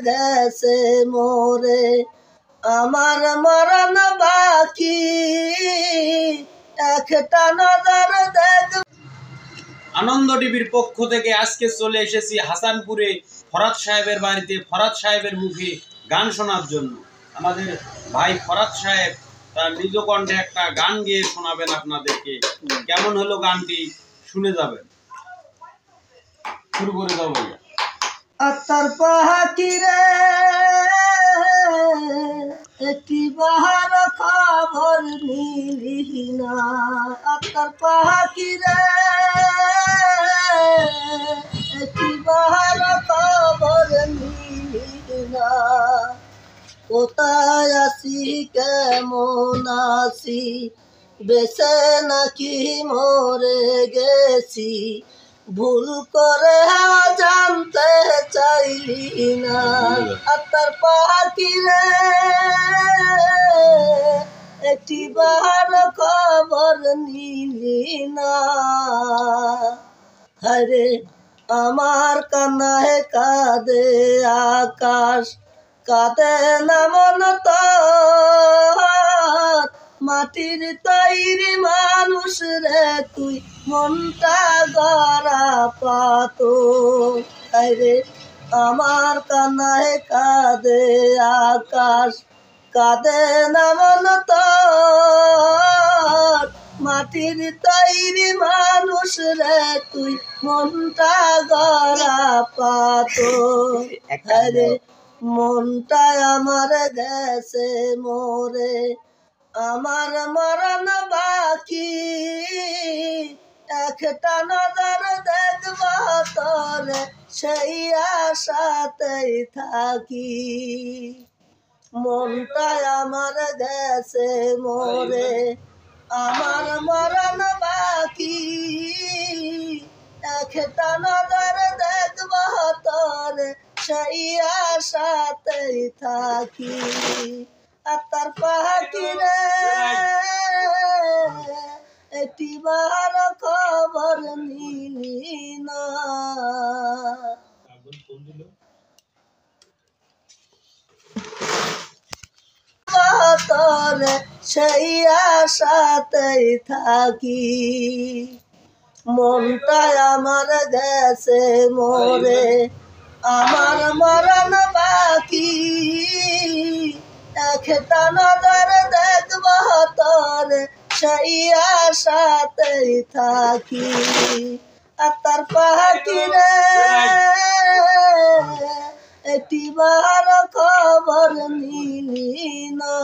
গেছে মোরে, আমার মরণ বাকি একটা নজর দেখ। আনন্দ টিভির পক্ষ থেকে আজকে চলে এসেছি হাসানপুরে ফরাদ সাহেবের বাড়িতে, ফরাদ সাহেবের মুখে গান শোনার জন্য। আমাদের ভাই ফরাদ সাহেব তার নিজ কণ্ঠে একটা গান গেয়ে শোনাবেন আপনাদেরকে। কেমন হলো গানটি শুনে যাবেন। শুরু করে দাও ভাইয়া। আত্মার পাহাকি রে একটি বাহার খবর নিলি না, আত্মার পাহাকি রে একটি বাহার খবর নিলি না। কোথায় আছি কেমন আছি, বেঁচে নাকি মরে গেছি, ভুল করে জানতে চাইলি না। আত্মার পাখি রে একটি বার খবর নিলি না। হরে আমার কান্নায় কাঁদে আকাশ, কাঁদে না মন তোর, মাটির তৈরি মানুষ রে তুই, মনটা গড়া পাথর। রে আমার কান্নায় কাঁদে আকাশ, কাঁদে না মন তোর, মাটির তৈরি মানুষ রে তুই, মনটা গড়া পাথর। রে মনটা আমার গেছে মোরে, আমার মরণ বাকি একটা নজর দেখব তোরে, সেই আশাতেই থাকি। মনটা আমার গেছে মোরে, আমার মরণ বাকি একটা নজর দেখব তোরে, সেই আশাতেই থাকি। আত্মার পাখি রে একটি বার খবর নিলি না। তোরে সেই আশাতেই থাকি। মনটা আমার গেছে মোরে, আমার মরণ বাকি একটা নজর দেখব তোরে, সেই আশাতেই থাকি। আত্মার পাখি রে একটি বার খবর নিলি না।